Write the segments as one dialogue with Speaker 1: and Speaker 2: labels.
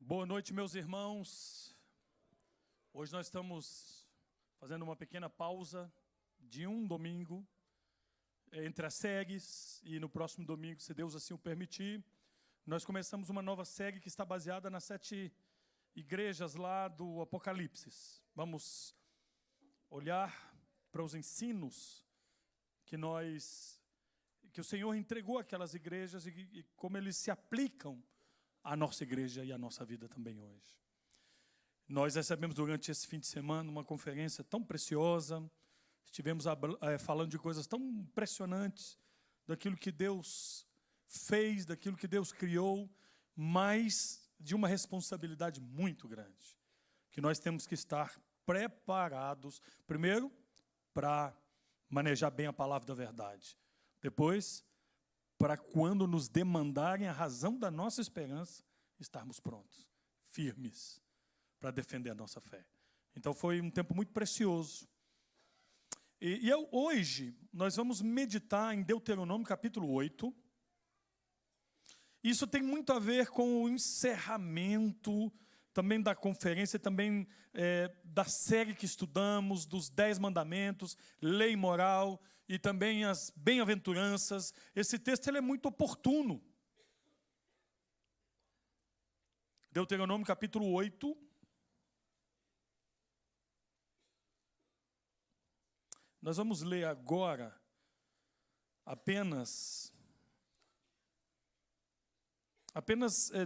Speaker 1: Boa noite, meus irmãos. Hoje nós estamos fazendo uma pequena pausa de um domingo entre as séries, e no próximo domingo, se Deus assim o permitir, nós começamos uma nova série que está baseada nas 7 igrejas lá do Apocalipse. Vamos olhar para os ensinos que o Senhor entregou àquelas igrejas e como eles se aplicam à nossa igreja e à nossa vida também hoje. Nós recebemos durante esse fim de semana uma conferência tão preciosa, estivemos falando de coisas tão impressionantes, daquilo que Deus fez, daquilo que Deus criou, mas de uma responsabilidade muito grande, que nós temos que estar preparados, primeiro, para manejar bem a palavra da verdade, depois, para quando nos demandarem a razão da nossa esperança, estarmos prontos, firmes, para defender a nossa fé. Então foi um tempo muito precioso. Hoje nós vamos meditar em Deuteronômio capítulo 8. Isso tem muito a ver com o encerramento também da conferência, também da série que estudamos, dos 10 mandamentos, lei moral e também as bem-aventuranças. Esse texto ele é muito oportuno. Deuteronômio capítulo 8. Nós vamos ler agora apenas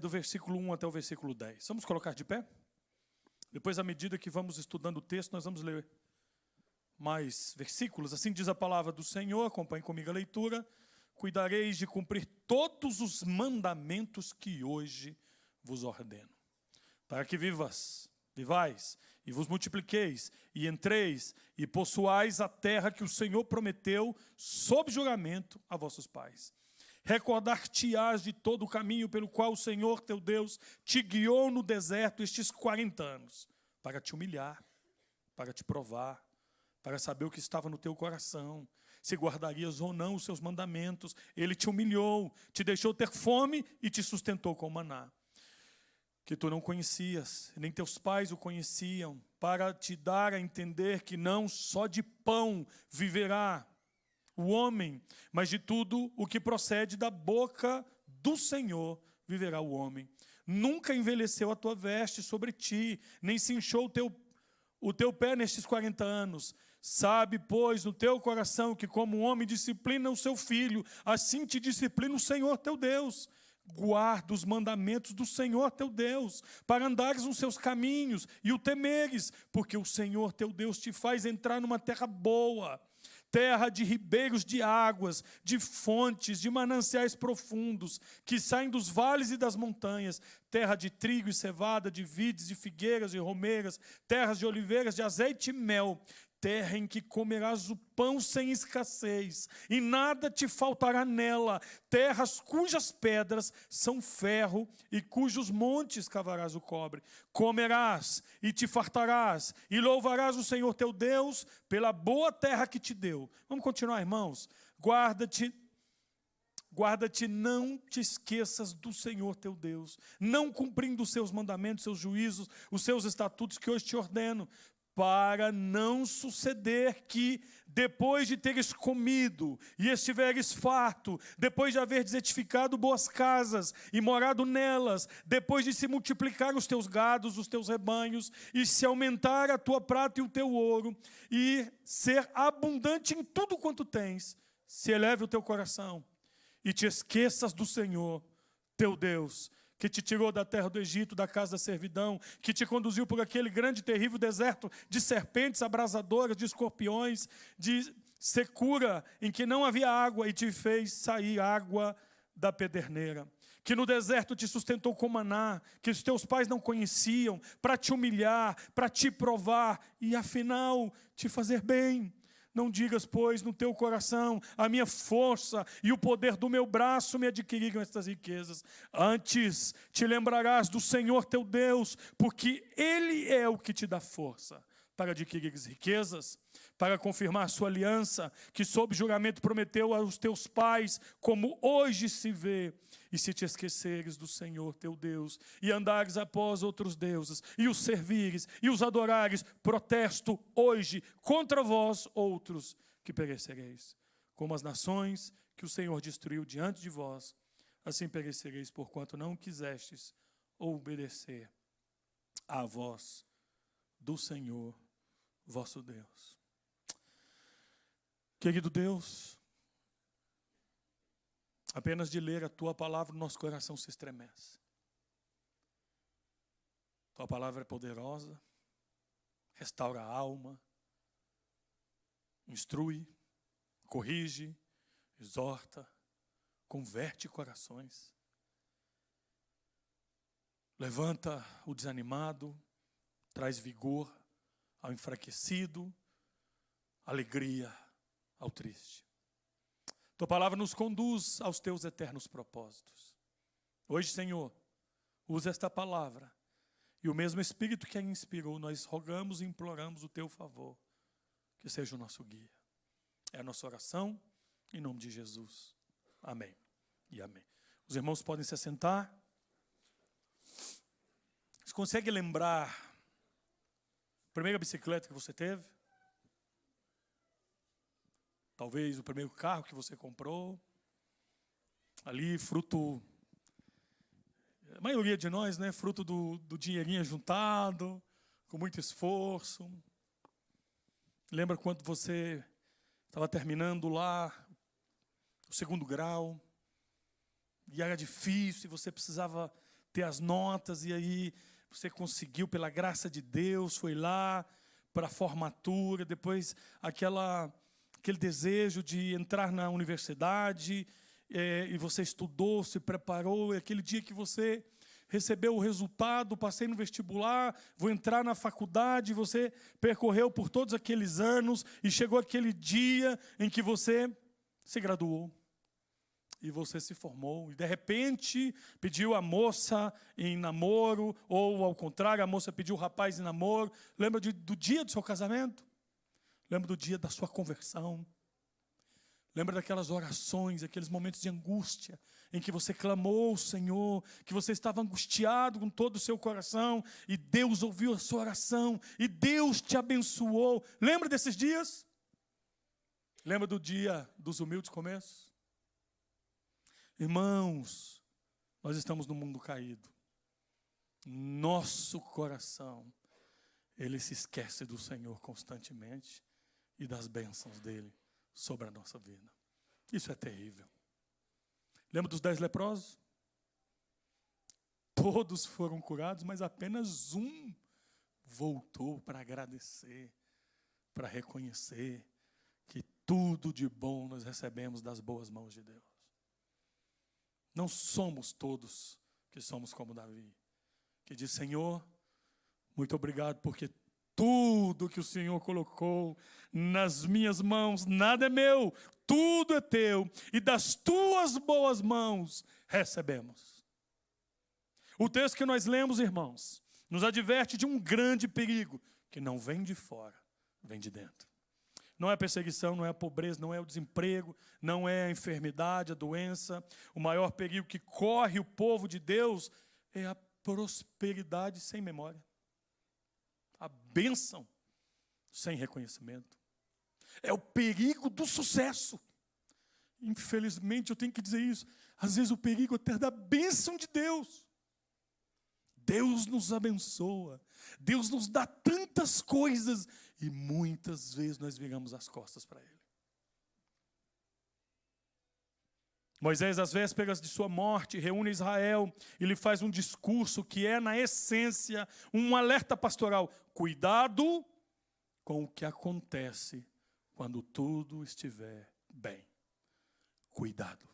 Speaker 1: do versículo 1 até o versículo 10. Vamos colocar de pé? Depois, à medida que vamos estudando o texto, nós vamos ler mais versículos. Assim diz a palavra do Senhor, acompanhe comigo a leitura. Cuidareis de cumprir todos os mandamentos que hoje vos ordeno, para que vivais e vos multipliqueis, e entreis e possuais a terra que o Senhor prometeu sob juramento a vossos pais. Recordar-te-ás de todo o caminho pelo qual o Senhor teu Deus te guiou no deserto estes 40 anos, para te humilhar, para te provar, para saber o que estava no teu coração, se guardarias ou não os seus mandamentos. Ele te humilhou, te deixou ter fome e te sustentou com maná, que tu não conhecias, nem teus pais o conheciam, para te dar a entender que não só de pão viverá o homem, mas de tudo o que procede da boca do Senhor viverá o homem. Nunca envelheceu a tua veste sobre ti, nem se inchou o teu pé nestes 40 anos. Sabe, pois, no teu coração que como um homem disciplina o seu filho, assim te disciplina o Senhor teu Deus. Guarda os mandamentos do Senhor teu Deus, para andares nos seus caminhos e o temeres, porque o Senhor teu Deus te faz entrar numa terra boa, terra de ribeiros de águas, de fontes, de mananciais profundos, que saem dos vales e das montanhas, terra de trigo e cevada, de vides, de figueiras e romeiras, terras de oliveiras, de azeite e mel, terra em que comerás o pão sem escassez, e nada te faltará nela, terras cujas pedras são ferro, e cujos montes cavarás o cobre. Comerás e te fartarás, e louvarás o Senhor teu Deus pela boa terra que te deu. Vamos continuar, irmãos? Guarda-te, não te esqueças do Senhor teu Deus, não cumprindo os seus mandamentos, seus juízos, os seus estatutos que hoje te ordeno, para não suceder que, depois de teres comido e estiveres farto, depois de haveres edificado boas casas e morado nelas, depois de se multiplicar os teus gados, os teus rebanhos, e se aumentar a tua prata e o teu ouro, e ser abundante em tudo quanto tens, se eleve o teu coração e te esqueças do Senhor, teu Deus, que te tirou da terra do Egito, da casa da servidão, que te conduziu por aquele grande e terrível deserto de serpentes abrasadoras, de escorpiões, de secura, em que não havia água, e te fez sair água da pederneira. Que no deserto te sustentou com maná, que os teus pais não conheciam, para te humilhar, para te provar, e afinal te fazer bem. Não digas, pois, no teu coração, a minha força e o poder do meu braço me adquiriram estas riquezas. Antes te lembrarás do Senhor teu Deus, porque Ele é o que te dá força, para adquirir riquezas, para confirmar sua aliança, que sob juramento prometeu aos teus pais, como hoje se vê. E se te esqueceres do Senhor teu Deus, e andares após outros deuses, e os servires, e os adorares, protesto hoje contra vós outros, que perecereis. Como as nações que o Senhor destruiu diante de vós, assim perecereis, porquanto não quisestes obedecer à voz do Senhor vosso Deus. Querido Deus, apenas de ler a Tua palavra, o nosso coração se estremece. Tua palavra é poderosa, restaura a alma, instrui, corrige, exorta, converte corações, levanta o desanimado, traz vigor ao enfraquecido, alegria ao triste. Tua palavra nos conduz aos teus eternos propósitos. Hoje, Senhor, usa esta palavra e o mesmo Espírito que a inspirou, nós rogamos e imploramos o teu favor, que seja o nosso guia. É a nossa oração, em nome de Jesus. Amém e amém. Os irmãos podem se assentar. Você consegue lembrar a primeira bicicleta que você teve? Talvez o primeiro carro que você comprou? Ali, fruto, a maioria de nós, né? Fruto do dinheirinho juntado, com muito esforço. Lembra quando você estava terminando lá o segundo grau, e era difícil, e você precisava ter as notas, e aí você conseguiu, pela graça de Deus, foi lá para a formatura, depois aquele desejo de entrar na universidade, e você estudou, se preparou, e aquele dia que você recebeu o resultado, passei no vestibular, vou entrar na faculdade, você percorreu por todos aqueles anos, e chegou aquele dia em que você se graduou. E você se formou, e de repente pediu a moça em namoro, ou ao contrário, a moça pediu o rapaz em namoro. Lembra do dia do seu casamento? Lembra do dia da sua conversão? Lembra daquelas orações, aqueles momentos de angústia, em que você clamou ao Senhor, que você estava angustiado com todo o seu coração, e Deus ouviu a sua oração, e Deus te abençoou. Lembra desses dias? Lembra do dia dos humildes começos? Irmãos, nós estamos no mundo caído. Nosso coração, ele se esquece do Senhor constantemente e das bênçãos dele sobre a nossa vida. Isso é terrível. Lembra dos 10 leprosos? Todos foram curados, mas apenas um voltou para agradecer, para reconhecer que tudo de bom nós recebemos das boas mãos de Deus. Não somos todos que somos como Davi, que diz: Senhor, muito obrigado, porque tudo que o Senhor colocou nas minhas mãos, nada é meu, tudo é teu, e das tuas boas mãos recebemos. O texto que nós lemos, irmãos, nos adverte de um grande perigo, que não vem de fora, vem de dentro. Não é a perseguição, não é a pobreza, não é o desemprego, não é a enfermidade, a doença. O maior perigo que corre o povo de Deus é a prosperidade sem memória. A bênção sem reconhecimento. É o perigo do sucesso. Infelizmente, eu tenho que dizer isso. Às vezes o perigo até da bênção de Deus. Deus nos abençoa. Deus nos dá tantas coisas e muitas vezes nós viramos as costas para Ele. Moisés, às vésperas de sua morte, reúne Israel e lhe faz um discurso que é, na essência, um alerta pastoral. Cuidado com o que acontece quando tudo estiver bem. Cuidado.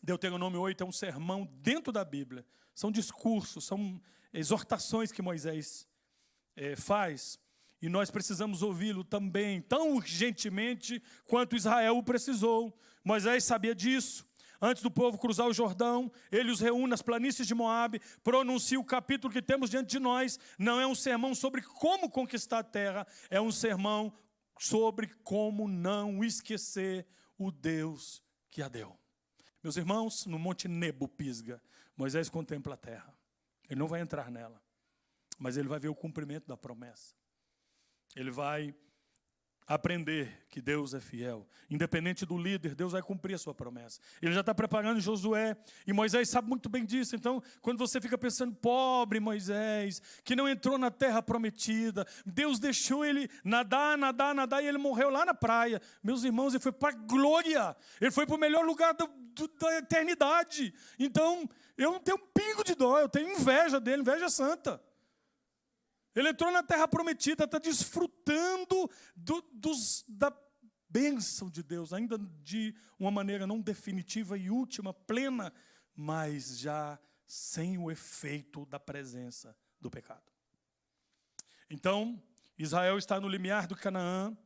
Speaker 1: Deuteronômio 8 é um sermão dentro da Bíblia. São discursos, são exortações que Moisés faz. E nós precisamos ouvi-lo também, tão urgentemente quanto Israel o precisou. Moisés sabia disso. antes do povo cruzar o Jordão, ele os reúne nas planícies de Moabe, pronuncia o capítulo que temos diante de nós. Não é um sermão sobre como conquistar a terra, é um sermão sobre como não esquecer o Deus que a deu. Meus irmãos, no Monte Nebo, Pisga, Moisés contempla a terra. Ele não vai entrar nela, mas ele vai ver o cumprimento da promessa. Ele vai aprender que Deus é fiel. Independente do líder, Deus vai cumprir a sua promessa. Ele já está preparando Josué, e Moisés sabe muito bem disso. Então, quando você fica pensando, pobre Moisés, que não entrou na terra prometida, Deus deixou ele nadar, e ele morreu lá na praia. Meus irmãos, ele foi para a glória, ele foi para o melhor lugar da eternidade. Então, eu não tenho um pingo de dó, eu tenho inveja dele, inveja santa. Ele entrou na terra prometida, está desfrutando da bênção de Deus, ainda de uma maneira não definitiva e última, plena, mas já sem o efeito da presença do pecado. Então, Israel está no limiar do Canaã,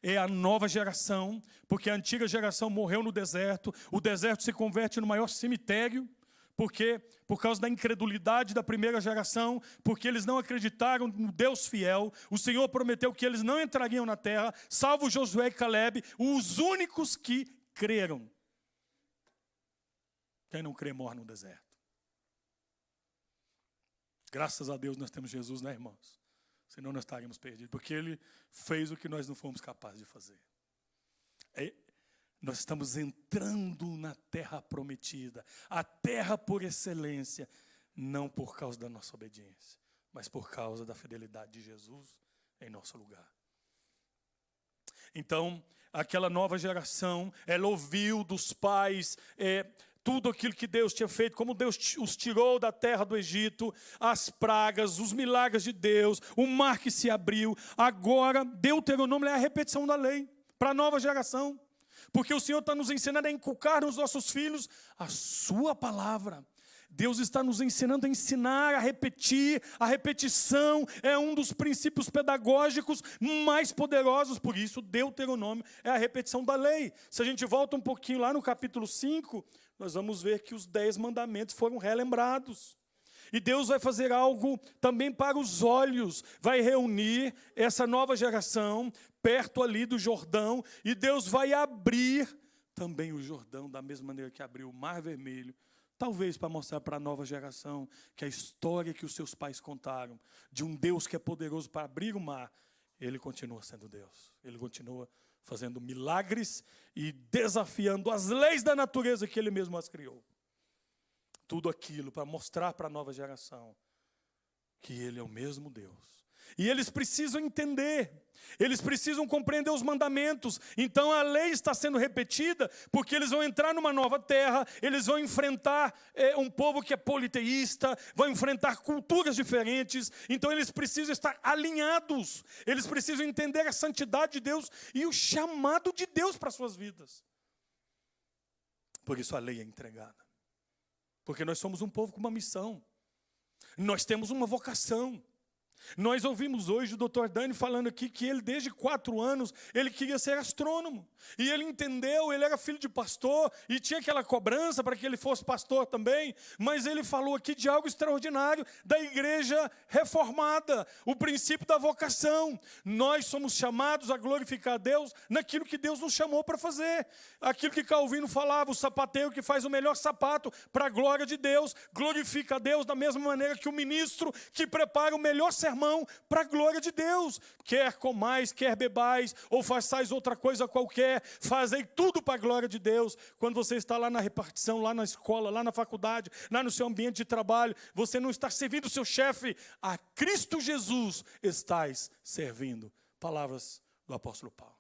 Speaker 1: é a nova geração, porque a antiga geração morreu no deserto, o deserto se converte no maior cemitério. Por quê? Por causa da incredulidade da primeira geração, porque eles não acreditaram no Deus fiel. O Senhor prometeu que eles não entrariam na terra, salvo Josué e Caleb, os únicos que creram. Quem não crê morre no deserto. Graças a Deus nós temos Jesus, né, irmãos? Senão nós estaríamos perdidos, porque Ele fez o que nós não fomos capazes de fazer. Nós estamos entrando na terra prometida, a terra por excelência, não por causa da nossa obediência, mas por causa da fidelidade de Jesus em nosso lugar. Então, aquela nova geração, ela ouviu dos pais tudo aquilo que Deus tinha feito, como Deus os tirou da terra do Egito, as pragas, os milagres de Deus, o mar que se abriu. Agora, Deuteronômio é a repetição da lei para a nova geração. Porque o Senhor está nos ensinando a inculcar nos nossos filhos a sua palavra. Deus está nos ensinando a ensinar, a repetir. A repetição é um dos princípios pedagógicos mais poderosos. Por isso, Deuteronômio é a repetição da lei. Se a gente volta um pouquinho lá no capítulo 5, nós vamos ver que os 10 mandamentos foram relembrados. E Deus vai fazer algo também para os olhos. Vai reunir essa nova geração perto ali do Jordão. E Deus vai abrir também o Jordão, da mesma maneira que abriu o Mar Vermelho. Talvez para mostrar para a nova geração que a história que os seus pais contaram, de um Deus que é poderoso para abrir o mar, Ele continua sendo Deus. Ele continua fazendo milagres e desafiando as leis da natureza que Ele mesmo as criou. Tudo aquilo para mostrar para a nova geração que Ele é o mesmo Deus. E eles precisam entender, eles precisam compreender os mandamentos. Então a lei está sendo repetida, porque eles vão entrar numa nova terra, eles vão enfrentar um povo que é politeísta, vão enfrentar culturas diferentes. Então eles precisam estar alinhados, eles precisam entender a santidade de Deus e o chamado de Deus para as suas vidas. Por isso a lei é entregada. Porque nós somos um povo com uma missão. Nós temos uma vocação. Nós ouvimos hoje o Dr. Dani falando aqui que ele, desde 4 anos, ele queria ser astrônomo. E ele entendeu, ele era filho de pastor, e tinha aquela cobrança para que ele fosse pastor também. Mas ele falou aqui de algo extraordinário da igreja reformada, o princípio da vocação. Nós somos chamados a glorificar a Deus naquilo que Deus nos chamou para fazer. Aquilo que Calvino falava, o sapateiro que faz o melhor sapato para a glória de Deus, glorifica a Deus da mesma maneira que o ministro que prepara o melhor sermão para a glória de Deus. Quer comais, quer bebais, ou façais outra coisa qualquer, fazei tudo para a glória de Deus. Quando você está lá na repartição, lá na escola, lá na faculdade, lá no seu ambiente de trabalho, você não está servindo o seu chefe, a Cristo Jesus estais servindo. Palavras do apóstolo Paulo.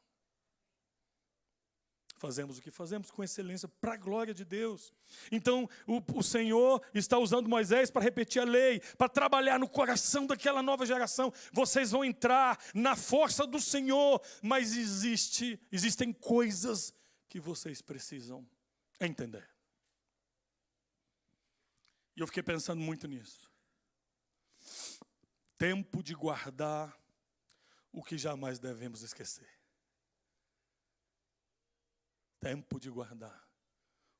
Speaker 1: Fazemos o que fazemos com excelência para a glória de Deus. Então, o Senhor está usando Moisés para repetir a lei, para trabalhar no coração daquela nova geração. Vocês vão entrar na força do Senhor, mas existem coisas que vocês precisam entender. E eu fiquei pensando muito nisso. Tempo de guardar o que jamais devemos esquecer. Tempo de guardar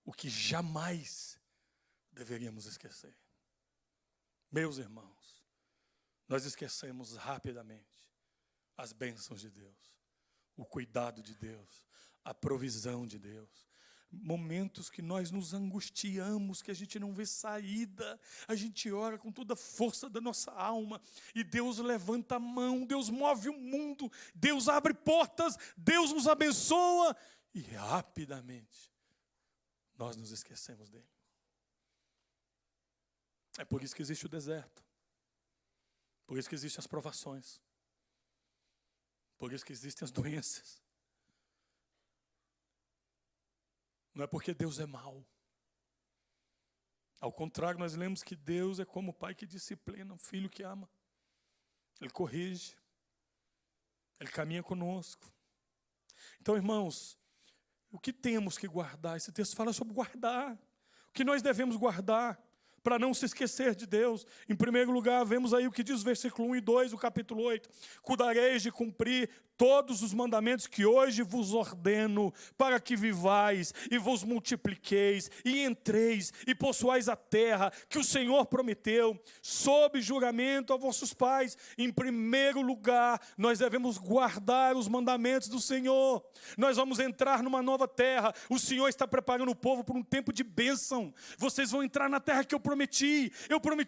Speaker 1: o que jamais deveríamos esquecer. Meus irmãos, nós esquecemos rapidamente as bênçãos de Deus, o cuidado de Deus, a provisão de Deus. Momentos que nós nos angustiamos, que a gente não vê saída, a gente ora com toda a força da nossa alma, e Deus levanta a mão, Deus move o mundo, Deus abre portas, Deus nos abençoa, e rapidamente nós nos esquecemos dele. É por isso que existe o deserto, por isso que existem as provações, por isso que existem as doenças. Não é porque Deus é mau. Ao contrário, nós lemos que Deus é como o pai que disciplina, um filho que ama. Ele corrige, ele caminha conosco. Então, irmãos, o que temos que guardar? Esse texto fala sobre guardar. O que nós devemos guardar para não se esquecer de Deus? Em primeiro lugar, vemos aí o que diz o versículo 1 e 2, o capítulo 8. Cuidareis de cumprir todos os mandamentos que hoje vos ordeno, para que vivais e vos multipliqueis, e entreis e possuais a terra que o Senhor prometeu, sob juramento a vossos pais. Em primeiro lugar, nós devemos guardar os mandamentos do Senhor. Nós vamos entrar numa nova terra. O Senhor está preparando o povo para um tempo de bênção. Vocês vão entrar na terra que eu prometi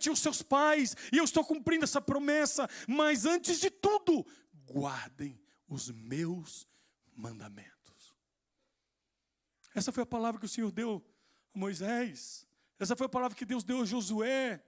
Speaker 1: aos seus pais, e eu estou cumprindo essa promessa. Mas antes de tudo, guardem os meus mandamentos. Essa foi a palavra que o Senhor deu a Moisés. Essa foi a palavra que Deus deu a Josué.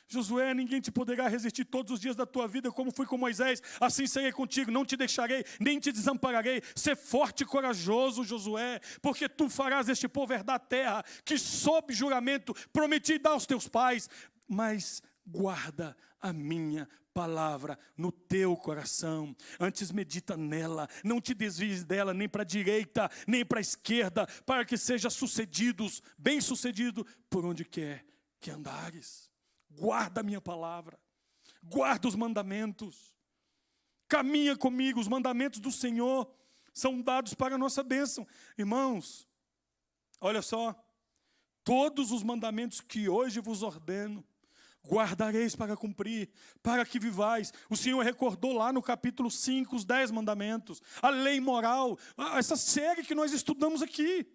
Speaker 1: Josué, ninguém te poderá resistir todos os dias da tua vida, como fui com Moisés, assim serei contigo, não te deixarei, nem te desampararei. Ser forte e corajoso, Josué, porque tu farás este povo herdar a terra, que sob juramento prometi dar aos teus pais. Mas guarda a minha palavra no teu coração, antes medita nela, não te desvies dela nem para a direita, nem para a esquerda, para que seja bem sucedido por onde quer que andares. Guarda a minha palavra, guarda os mandamentos, caminha comigo. Os mandamentos do Senhor são dados para a nossa bênção. Irmãos, olha só, todos os mandamentos que hoje vos ordeno, guardareis para cumprir, para que vivais. O Senhor recordou lá no capítulo 5, os 10 mandamentos, a lei moral, essa série que nós estudamos aqui.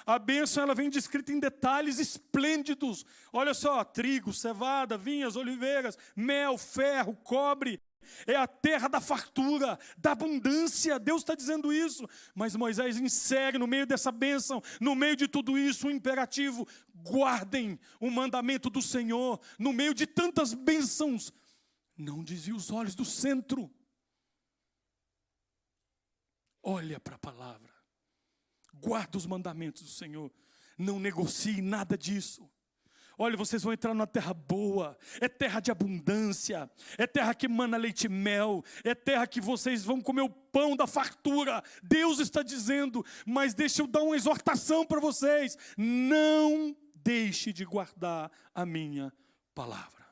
Speaker 1: A bênção, ela vem descrita em detalhes esplêndidos. Olha só, trigo, cevada, vinhas, oliveiras, mel, ferro, cobre. É a terra da fartura, da abundância. Deus está dizendo isso. Mas Moisés insere no meio dessa bênção, no meio de tudo isso, um imperativo: guardem o mandamento do Senhor. No meio de tantas bênçãos, não desvie os olhos do centro. Olha para a palavra. Guarda os mandamentos do Senhor. Não negocie nada disso. Olha, vocês vão entrar numa terra boa, é terra de abundância, é terra que mana leite e mel, é terra que vocês vão comer o pão da fartura. Deus está dizendo, mas deixa eu dar uma exortação para vocês: não deixe de guardar a minha palavra.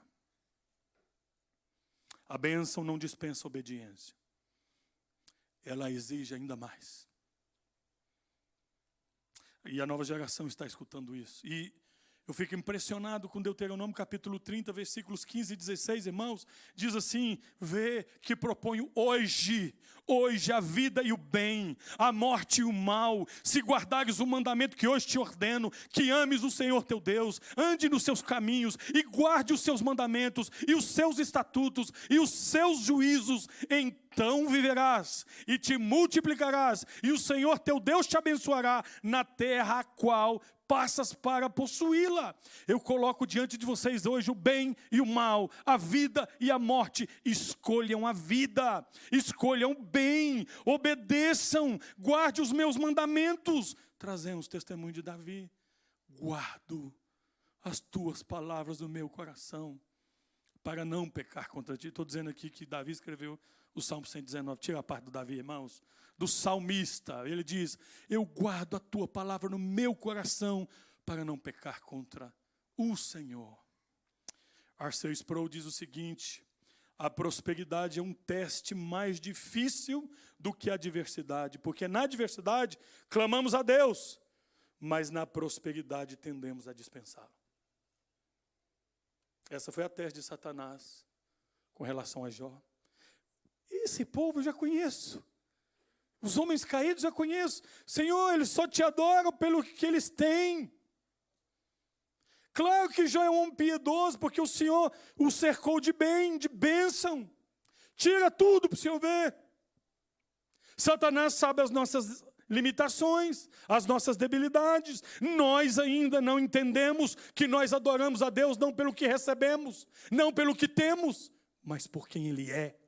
Speaker 1: A bênção não dispensa obediência, ela exige ainda mais. E a nova geração está escutando isso. E eu fico impressionado com Deuteronômio capítulo 30, versículos 15 e 16, irmãos. Diz assim: vê que proponho hoje a vida e o bem, a morte e o mal, se guardares o mandamento que hoje te ordeno, que ames o Senhor teu Deus, ande nos seus caminhos e guarde os seus mandamentos e os seus estatutos e os seus juízos. Então viverás e te multiplicarás, e o Senhor teu Deus te abençoará na terra a qual passas para possuí-la. Eu coloco diante de vocês hoje o bem e o mal, a vida e a morte. Escolham a vida, escolham o bem, obedeçam, guarde os meus mandamentos. Trazemos testemunho de Davi: guardo as tuas palavras no meu coração, para não pecar contra ti. Estou dizendo aqui que Davi escreveu o Salmo 119, tira a parte do Davi, irmãos, do salmista. Ele diz: eu guardo a tua palavra no meu coração, para não pecar contra o Senhor. R.C. Sproul diz o seguinte: a prosperidade é um teste mais difícil do que a adversidade, porque na adversidade clamamos a Deus, mas na prosperidade tendemos a dispensá-lo. Essa foi a tese de Satanás com relação a Jó. Esse povo eu já conheço. Os homens caídos já conheço. Senhor, eles só te adoram pelo que eles têm. Claro que Jó é um homem piedoso, porque o Senhor o cercou de bem, de bênção. Tira tudo para o Senhor ver. Satanás sabe as nossas limitações, as nossas debilidades. Nós ainda não entendemos que nós adoramos a Deus não pelo que recebemos, não pelo que temos, mas por quem Ele é.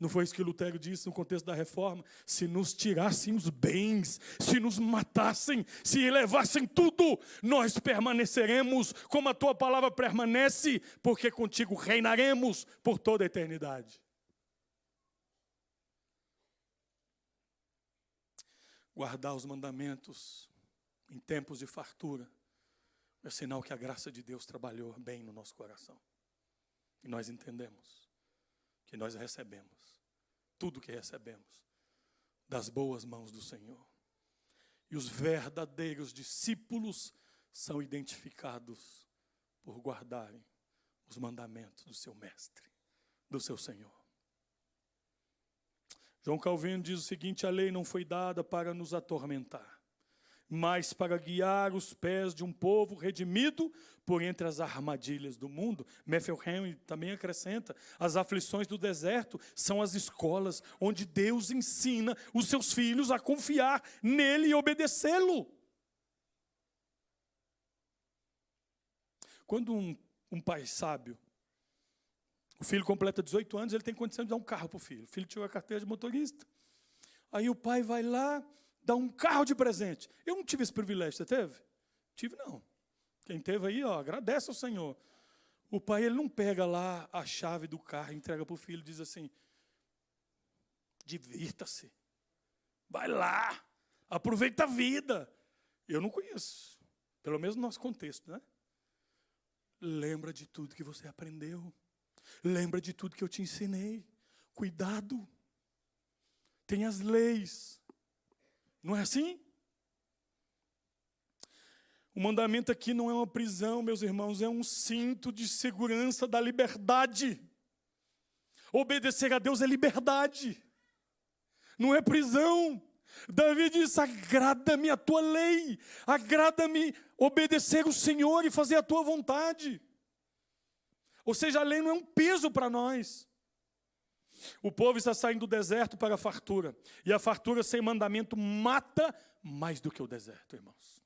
Speaker 1: Não foi isso que Lutero disse no contexto da reforma? Se nos tirassem os bens, se nos matassem, se levassem tudo, nós permaneceremos como a tua palavra permanece, porque contigo reinaremos por toda a eternidade. Guardar os mandamentos em tempos de fartura é sinal que a graça de Deus trabalhou bem no nosso coração. E nós entendemos que nós recebemos tudo que recebemos das boas mãos do Senhor. E os verdadeiros discípulos são identificados por guardarem os mandamentos do seu mestre, do seu Senhor. João Calvino diz o seguinte: a lei não foi dada para nos atormentar, mas para guiar os pés de um povo redimido por entre as armadilhas do mundo. Matthew Henry também acrescenta: as aflições do deserto são as escolas onde Deus ensina os seus filhos a confiar nele e obedecê-lo. Quando um pai sábio, o filho completa 18 anos, ele tem condição de dar um carro para o filho. O filho tirou a carteira de motorista. Aí o pai vai lá, dá um carro de presente. Eu não tive esse privilégio, você teve? Tive não. Quem teve aí, agradece ao Senhor. O pai, ele não pega lá a chave do carro, entrega para o filho e diz assim: divirta-se, vai lá, aproveita a vida. Eu não conheço, pelo menos no nosso contexto, né? Lembra de tudo que você aprendeu. Lembra de tudo que eu te ensinei. Cuidado. Tem as leis. Não é assim? O mandamento aqui não é uma prisão, meus irmãos, é um cinto de segurança da liberdade. Obedecer a Deus é liberdade, não é prisão. Davi disse: agrada-me a tua lei, agrada-me obedecer o Senhor e fazer a tua vontade. Ou seja, a lei não é um peso para nós. O povo está saindo do deserto para a fartura. E a fartura sem mandamento mata mais do que o deserto, irmãos.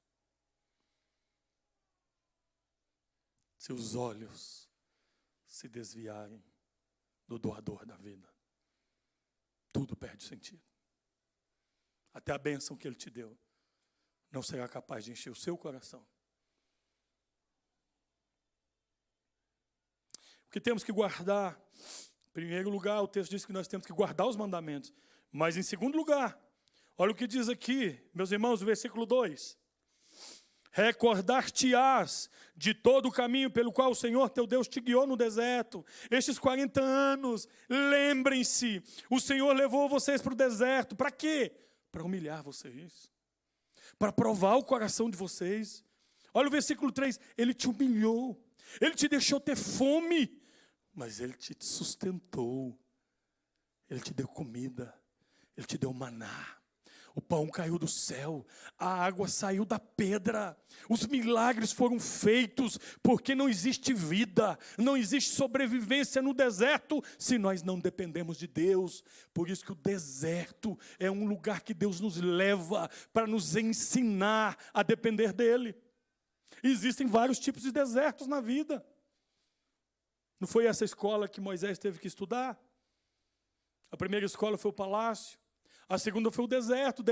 Speaker 1: Se os olhos se desviarem do doador da vida, tudo perde sentido. Até a bênção que Ele te deu não será capaz de encher o seu coração. O que temos que guardar? Em primeiro lugar, o texto diz que nós temos que guardar os mandamentos. Mas em segundo lugar, olha o que diz aqui, meus irmãos, o versículo 2. Recordar-te-ás de todo o caminho pelo qual o Senhor teu Deus te guiou no deserto. Estes 40 anos, lembrem-se, o Senhor levou vocês para o deserto. Para quê? Para humilhar vocês. Para provar o coração de vocês. Olha o versículo 3, Ele te humilhou. Ele te deixou ter fome, mas Ele te sustentou. Ele te deu comida, Ele te deu maná. O pão caiu do céu, a água saiu da pedra. Os milagres foram feitos, porque não existe vida, não existe sobrevivência no deserto se nós não dependemos de Deus. Por isso que o deserto é um lugar que Deus nos leva para nos ensinar a depender dEle. Existem vários tipos de desertos na vida. Não foi essa escola que Moisés teve que estudar? A primeira escola foi o palácio. A segunda foi o deserto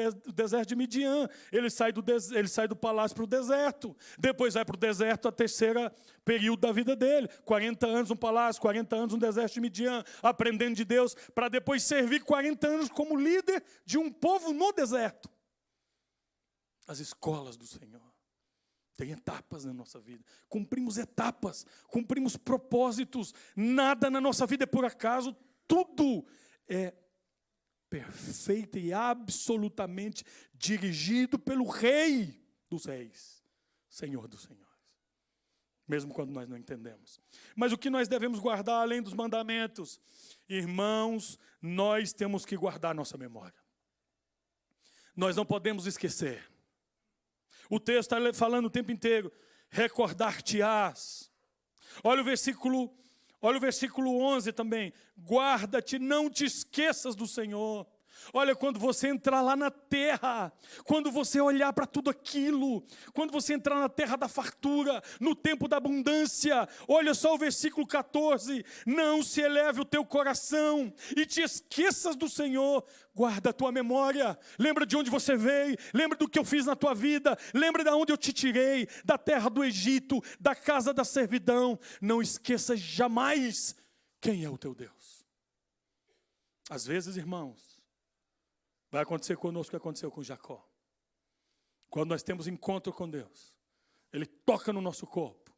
Speaker 1: de Midian. Ele sai do palácio para o deserto. Depois vai para o deserto, a terceira período da vida dele. 40 anos no palácio, 40 anos no deserto de Midian, aprendendo de Deus, para depois servir 40 anos como líder de um povo no deserto. As escolas do Senhor. Tem etapas na nossa vida. Cumprimos etapas, cumprimos propósitos. Nada na nossa vida é por acaso. Tudo é perfeita e absolutamente dirigido pelo Rei dos Reis, Senhor dos Senhores. Mesmo quando nós não entendemos. Mas o que nós devemos guardar além dos mandamentos? Irmãos, nós temos que guardar nossa memória. Nós não podemos esquecer. O texto está falando o tempo inteiro, recordar-te-ás. Olha o versículo 11 também. Guarda-te, não te esqueças do Senhor. Olha, quando você entrar lá na terra, quando você olhar para tudo aquilo, quando você entrar na terra da fartura, no tempo da abundância, olha só o versículo 14, não se eleve o teu coração e te esqueças do Senhor, guarda a tua memória, lembra de onde você veio, lembra do que eu fiz na tua vida, lembra de onde eu te tirei, da terra do Egito, da casa da servidão, não esqueças jamais quem é o teu Deus. Às vezes, irmãos, vai acontecer conosco o que aconteceu com Jacó. Quando nós temos encontro com Deus, Ele toca no nosso corpo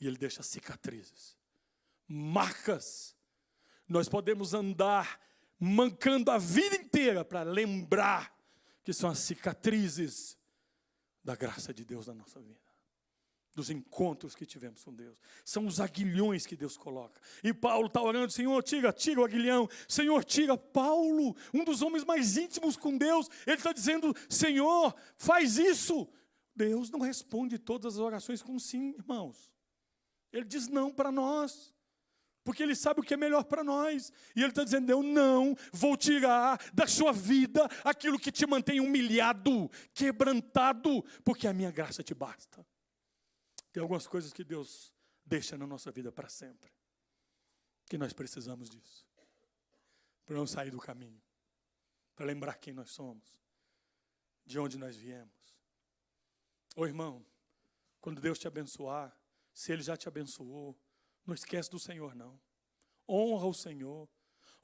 Speaker 1: e Ele deixa cicatrizes, marcas. Nós podemos andar mancando a vida inteira para lembrar que são as cicatrizes da graça de Deus na nossa vida. Dos encontros que tivemos com Deus. São os aguilhões que Deus coloca. E Paulo está orando, Senhor, tira o aguilhão. Senhor, tira. Paulo, um dos homens mais íntimos com Deus, ele está dizendo, Senhor, faz isso. Deus não responde todas as orações com sim, irmãos. Ele diz não para nós. Porque Ele sabe o que é melhor para nós. E Ele está dizendo, eu não vou tirar da sua vida aquilo que te mantém humilhado, quebrantado, porque a minha graça te basta. Tem algumas coisas que Deus deixa na nossa vida para sempre. Que nós precisamos disso. Para não sair do caminho. Para lembrar quem nós somos. De onde nós viemos. Ô irmão, quando Deus te abençoar, se Ele já te abençoou, não esquece do Senhor não. Honra o Senhor.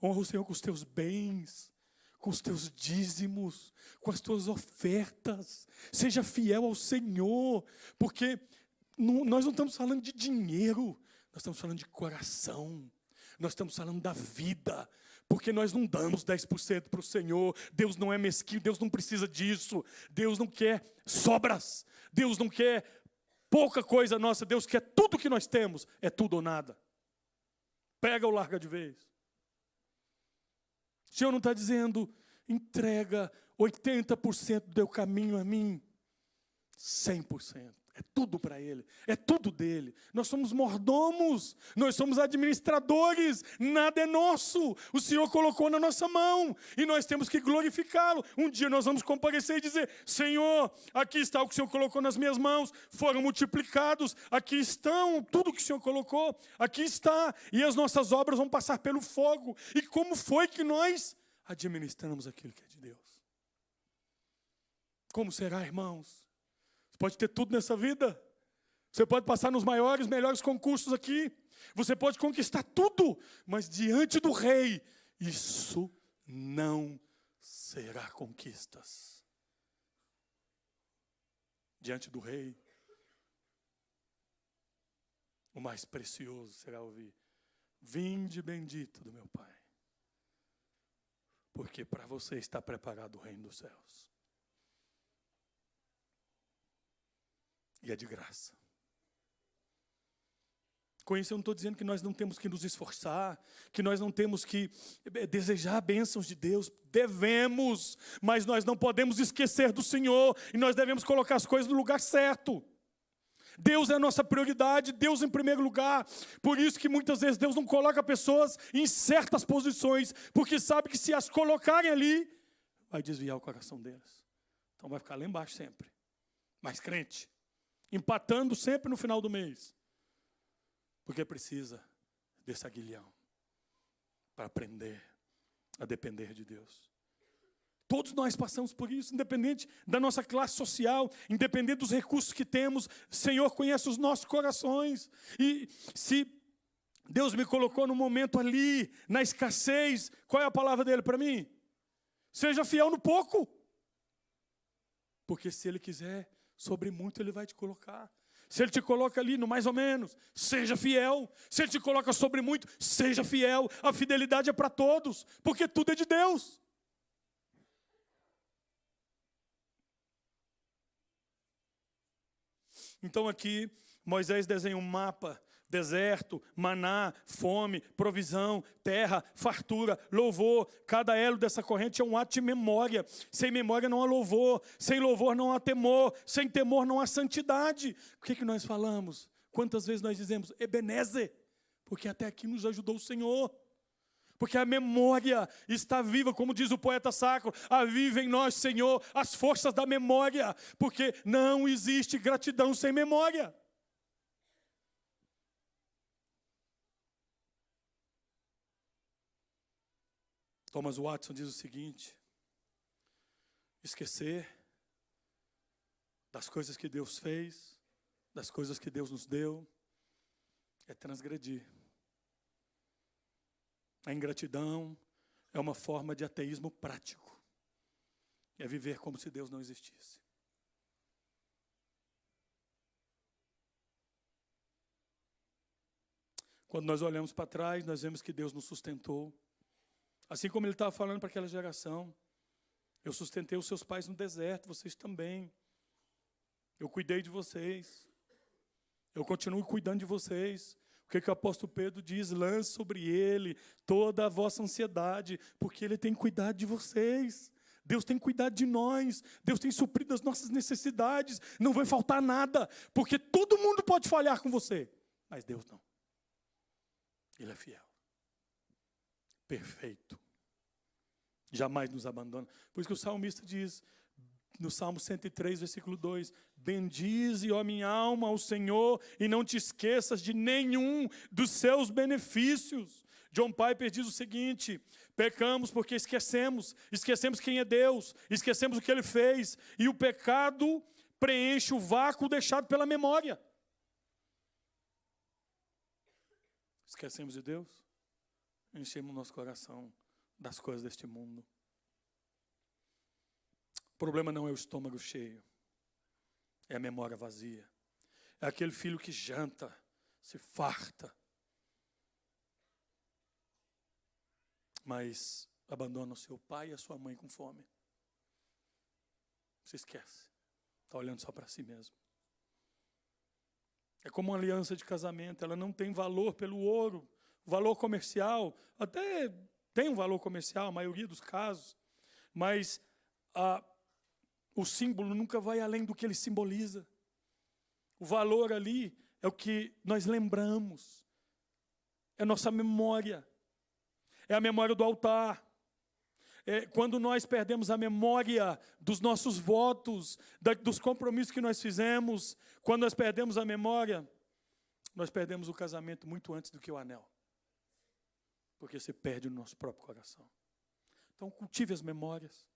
Speaker 1: Honra o Senhor com os teus bens, com os teus dízimos, com as tuas ofertas. Seja fiel ao Senhor, porque nós não estamos falando de dinheiro, nós estamos falando de coração, nós estamos falando da vida, porque nós não damos 10% para o Senhor, Deus não é mesquinho, Deus não precisa disso, Deus não quer sobras, Deus não quer pouca coisa nossa, Deus quer tudo que nós temos, é tudo ou nada, pega ou larga de vez. O Senhor não está dizendo, entrega 80% do teu caminho a mim, 100%. É tudo para Ele, é tudo dele. Nós somos mordomos, nós somos administradores, nada é nosso. O Senhor colocou na nossa mão e nós temos que glorificá-lo. Um dia nós vamos comparecer e dizer, Senhor, aqui está o que o Senhor colocou nas minhas mãos, foram multiplicados, aqui estão tudo que o Senhor colocou, aqui está. E as nossas obras vão passar pelo fogo. E como foi que nós administramos aquilo que é de Deus? Como será, irmãos? Você pode ter tudo nessa vida. Você pode passar nos maiores, melhores concursos aqui. Você pode conquistar tudo. Mas diante do rei, isso não será conquistas. Diante do rei, o mais precioso será ouvir, vinde bendito do meu Pai. Porque para você está preparado o reino dos céus. E é de graça. Com isso eu não estou dizendo que nós não temos que nos esforçar, que nós não temos que desejar bênçãos de Deus. Devemos, mas nós não podemos esquecer do Senhor. E nós devemos colocar as coisas no lugar certo. Deus é a nossa prioridade, Deus em primeiro lugar. Por isso que muitas vezes Deus não coloca pessoas em certas posições, porque sabe que se as colocarem ali, vai desviar o coração deles. Então vai ficar lá embaixo sempre. Mas crente, empatando sempre no final do mês. Porque precisa desse aguilhão para aprender a depender de Deus. Todos nós passamos por isso, independente da nossa classe social, independente dos recursos que temos, o Senhor conhece os nossos corações. E se Deus me colocou no momento ali, na escassez, qual é a palavra dele para mim? Seja fiel no pouco. Porque se Ele quiser, sobre muito Ele vai te colocar. Se Ele te coloca ali no mais ou menos, seja fiel. Se Ele te coloca sobre muito, seja fiel. A fidelidade é para todos, porque tudo é de Deus. Então aqui, Moisés desenha um mapa: deserto, maná, fome, provisão, terra, fartura, louvor. Cada elo dessa corrente é um ato de memória. Sem memória não há louvor. Sem louvor não há temor. Sem temor não há santidade. O que nós falamos? Quantas vezes nós dizemos Ebenezer? Porque até aqui nos ajudou o Senhor. Porque a memória está viva, como diz o poeta sacro: aviva em nós, Senhor, as forças da memória. Porque não existe gratidão sem memória. Thomas Watson diz o seguinte: esquecer das coisas que Deus fez, das coisas que Deus nos deu, é transgredir. A ingratidão é uma forma de ateísmo prático. É viver como se Deus não existisse. Quando nós olhamos para trás, nós vemos que Deus nos sustentou. Assim como Ele estava falando para aquela geração: eu sustentei os seus pais no deserto, vocês também. Eu cuidei de vocês. Eu continuo cuidando de vocês. O que o apóstolo Pedro diz? Lance sobre Ele toda a vossa ansiedade, porque Ele tem cuidado de vocês. Deus tem cuidado de nós. Deus tem suprido as nossas necessidades. Não vai faltar nada, porque todo mundo pode falhar com você, mas Deus não. Ele é fiel. Perfeito. Jamais nos abandona. Por isso que o salmista diz, no Salmo 103, versículo 2: bendize, ó minha alma, ao Senhor, e não te esqueças de nenhum dos seus benefícios. John Piper diz o seguinte: pecamos porque esquecemos quem é Deus, esquecemos o que Ele fez, e o pecado preenche o vácuo deixado pela memória. Esquecemos de Deus? Enchemos nosso coração das coisas deste mundo. O problema não é o estômago cheio, é a memória vazia. É aquele filho que janta, se farta, mas abandona o seu pai e a sua mãe com fome. Se esquece, está olhando só para si mesmo. É como uma aliança de casamento, ela não tem valor pelo ouro. O valor comercial, até tem um valor comercial, a maioria dos casos, mas o símbolo nunca vai além do que ele simboliza. O valor ali é o que nós lembramos, é a nossa memória, é a memória do altar. Quando nós perdemos a memória dos nossos votos, dos compromissos que nós fizemos, quando nós perdemos a memória, nós perdemos o casamento muito antes do que o anel. Porque se perde no nosso próprio coração. Então, cultive as memórias.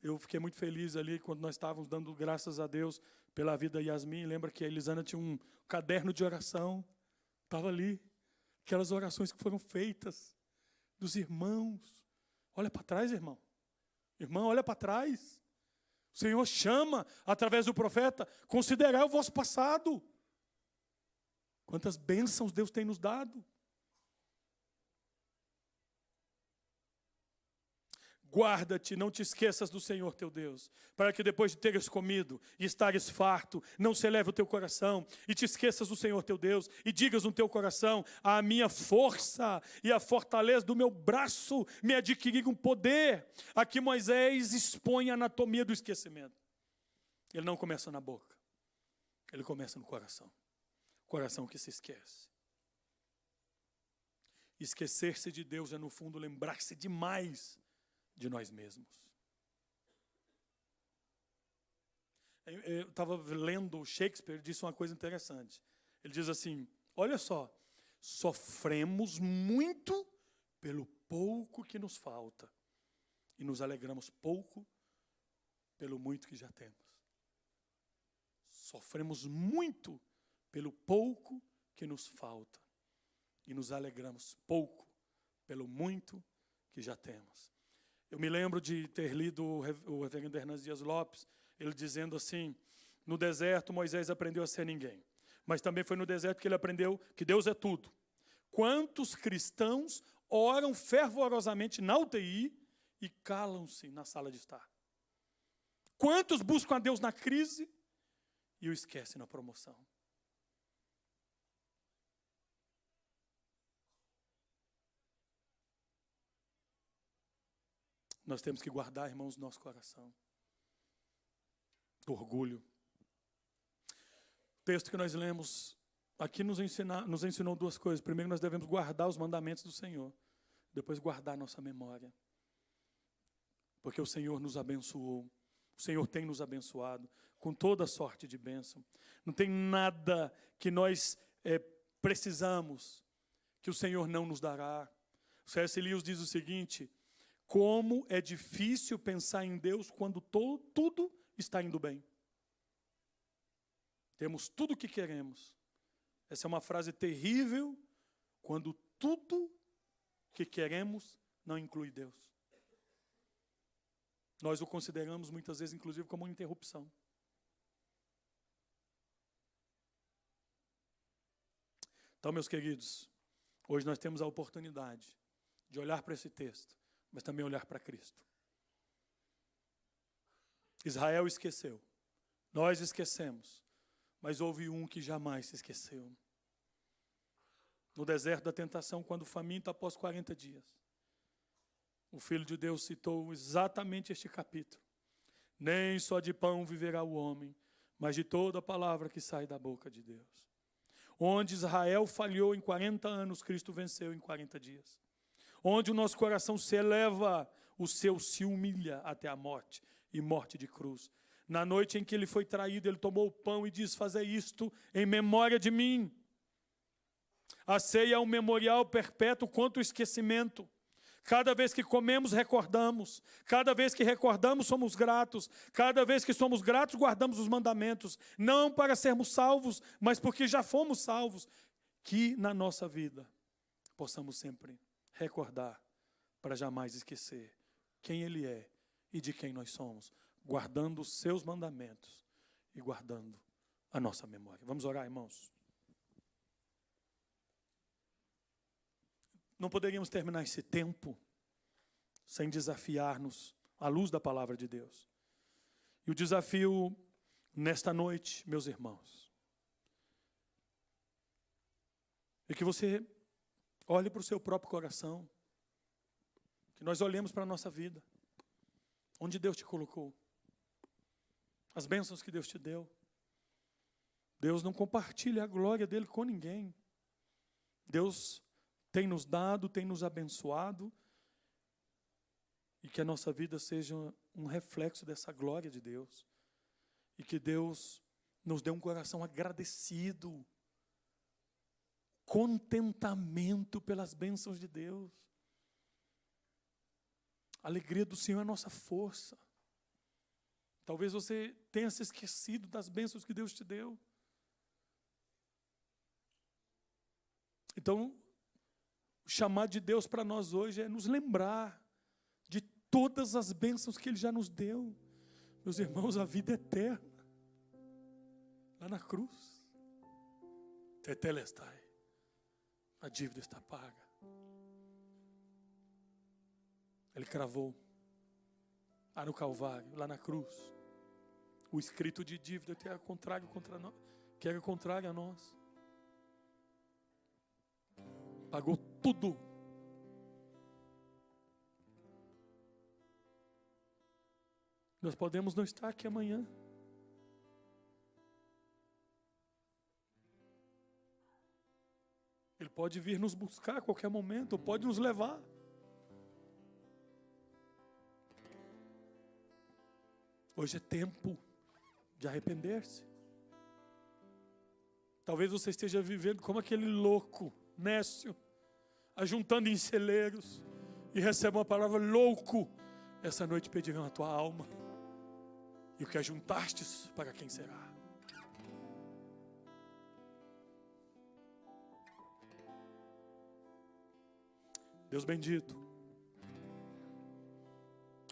Speaker 1: Eu fiquei muito feliz ali quando nós estávamos dando graças a Deus pela vida da Yasmin. Lembra que a Elisana tinha um caderno de oração? Estava ali. Aquelas orações que foram feitas dos irmãos. Olha para trás, irmão. Irmão, olha para trás. O Senhor chama, através do profeta, considerai o vosso passado. Quantas bênçãos Deus tem nos dado. Guarda-te, não te esqueças do Senhor teu Deus, para que depois de teres comido e estares farto, não se eleve o teu coração, e te esqueças do Senhor teu Deus, e digas no teu coração: a minha força e a fortaleza do meu braço me adquiriram poder. Aqui Moisés expõe a anatomia do esquecimento. Ele não começa na boca, ele começa no coração. Coração que se esquece. Esquecer-se de Deus é, no fundo, lembrar-se demais de nós mesmos. Eu estava lendo Shakespeare, disse uma coisa interessante. Ele diz assim: olha só, sofremos muito pelo pouco que nos falta e nos alegramos pouco pelo muito que já temos. Sofremos muito pelo pouco que nos falta e nos alegramos pouco pelo muito que já temos. Eu me lembro de ter lido o reverendo Hernandes Dias Lopes, ele dizendo assim: No deserto, Moisés aprendeu a ser ninguém. Mas também foi no deserto que ele aprendeu que Deus é tudo. Quantos cristãos oram fervorosamente na UTI e calam-se na sala de estar? Quantos buscam a Deus na crise e o esquecem na promoção? Nós temos que guardar, irmãos, nosso coração do orgulho. O texto que nós lemos aqui nos ensinou duas coisas. Primeiro, nós devemos guardar os mandamentos do Senhor. Depois, guardar nossa memória. Porque o Senhor nos abençoou. O Senhor tem nos abençoado com toda sorte de bênção. Não tem nada que nós precisamos que o Senhor não nos dará. O C.S. Lewis diz o seguinte: como é difícil pensar em Deus quando tudo está indo bem. Temos tudo o que queremos. Essa é uma frase terrível quando tudo que queremos não inclui Deus. Nós o consideramos muitas vezes, inclusive, como uma interrupção. Então, meus queridos, hoje nós temos a oportunidade de olhar para esse texto, mas também olhar para Cristo. Israel esqueceu, nós esquecemos, mas houve um que jamais se esqueceu. No deserto da tentação, quando faminto após 40 dias, o Filho de Deus citou exatamente este capítulo. Nem só de pão viverá o homem, mas de toda a palavra que sai da boca de Deus. Onde Israel falhou em 40 anos, Cristo venceu em 40 dias. Onde o nosso coração se eleva, o seu se humilha até a morte, e morte de cruz. Na noite em que ele foi traído, ele tomou o pão e disse: fazei isto em memória de mim. A ceia é um memorial perpétuo contra o esquecimento. Cada vez que comemos, recordamos. Cada vez que recordamos, somos gratos. Cada vez que somos gratos, guardamos os mandamentos. Não para sermos salvos, mas porque já fomos salvos. Que na nossa vida possamos sempre recordar, para jamais esquecer quem Ele é e de quem nós somos, guardando os seus mandamentos e guardando a nossa memória. Vamos orar, irmãos? Não poderíamos terminar esse tempo sem desafiar-nos à luz da palavra de Deus. E o desafio nesta noite, meus irmãos, é que você olhe para o seu próprio coração, que nós olhemos para a nossa vida, onde Deus te colocou, as bênçãos que Deus te deu. Deus não compartilha a glória dele com ninguém. Deus tem nos dado, tem nos abençoado, e que a nossa vida seja um reflexo dessa glória de Deus, e que Deus nos dê um coração agradecido, contentamento pelas bênçãos de Deus. A alegria do Senhor é a nossa força. Talvez você tenha se esquecido das bênçãos que Deus te deu. Então, o chamado de Deus para nós hoje é nos lembrar de todas as bênçãos que Ele já nos deu. Meus irmãos, a vida é eterna, lá na cruz. Tetelestai, a dívida está paga. Ele cravou lá no Calvário, lá na cruz, o escrito de dívida que era contrário contra nós, que era contrário a nós. Pagou tudo. Nós podemos não estar aqui amanhã. Ele pode vir nos buscar a qualquer momento, ou pode nos levar. Hoje é tempo de arrepender-se. Talvez você esteja vivendo como aquele louco, nécio, ajuntando em celeiros, e recebe uma palavra: louco, essa noite pedirão a tua alma, e o que ajuntastes, para quem será? Deus bendito,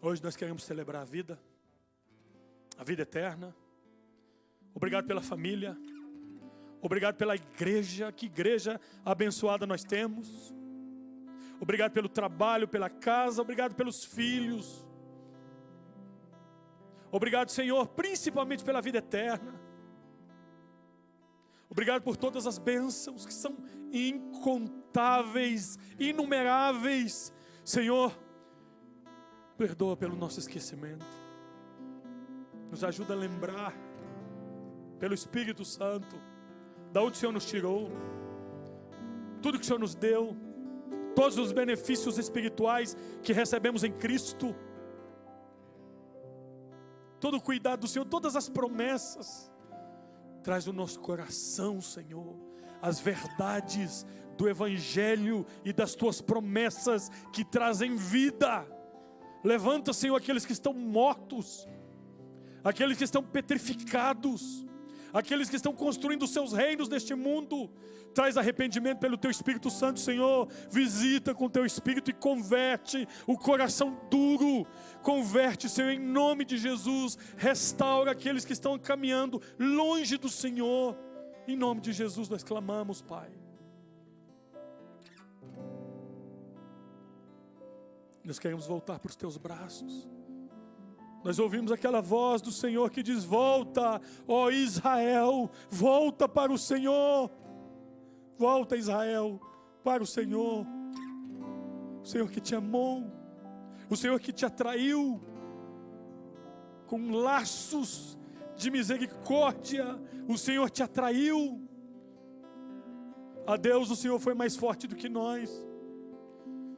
Speaker 1: hoje nós queremos celebrar a vida eterna, Obrigado pela família. Obrigado pela igreja. Que igreja abençoada nós temos. Obrigado pelo trabalho, pela casa. Obrigado pelos filhos. Obrigado, Senhor, principalmente pela vida eterna. Obrigado por todas as bênçãos que são incontáveis, inumeráveis. Senhor, perdoa pelo nosso esquecimento. Nos ajuda a lembrar, pelo Espírito Santo, da onde o Senhor nos tirou, tudo que o Senhor nos deu, todos os benefícios espirituais que recebemos em Cristo, todo o cuidado do Senhor, todas as promessas. Traz o nosso coração, Senhor, as verdades do Evangelho e das Tuas promessas que trazem vida. Levanta, Senhor, aqueles que estão mortos, aqueles que estão petrificados, aqueles que estão construindo os seus reinos neste mundo. Traz arrependimento pelo Teu Espírito Santo, Senhor. Visita com Teu Espírito e converte o coração duro. Converte, Senhor, em nome de Jesus. Restaura aqueles que estão caminhando longe do Senhor. Em nome de Jesus nós clamamos, Pai. Nós queremos voltar para os Teus braços. Nós ouvimos aquela voz do Senhor que diz: volta, ó Israel, volta para o Senhor. Volta, Israel, para o Senhor. O Senhor que te amou, o Senhor que te atraiu com laços de misericórdia. O Senhor te atraiu. A Deus, o Senhor foi mais forte do que nós.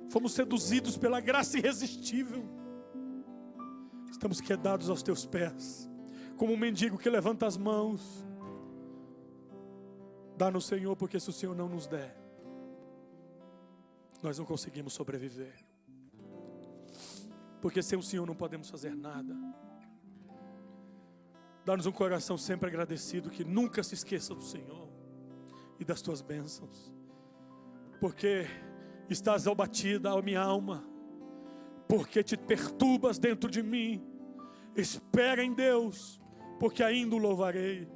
Speaker 1: Fomos seduzidos pela graça irresistível. Estamos quedados aos Teus pés, como um mendigo que levanta as mãos. Dá-nos, Senhor, porque se o Senhor não nos der, nós não conseguimos sobreviver. Porque sem o Senhor não podemos fazer nada. Dá-nos um coração sempre agradecido, que nunca se esqueça do Senhor e das Tuas bênçãos. Porque estás abatida, ó minha alma, porque te perturbas dentro de mim. Espera em Deus, porque ainda o louvarei.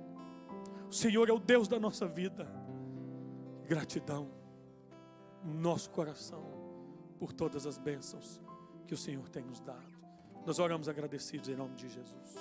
Speaker 1: O Senhor é o Deus da nossa vida. Gratidão no nosso coração por todas as bênçãos que o Senhor tem nos dado. Nós oramos agradecidos em nome de Jesus.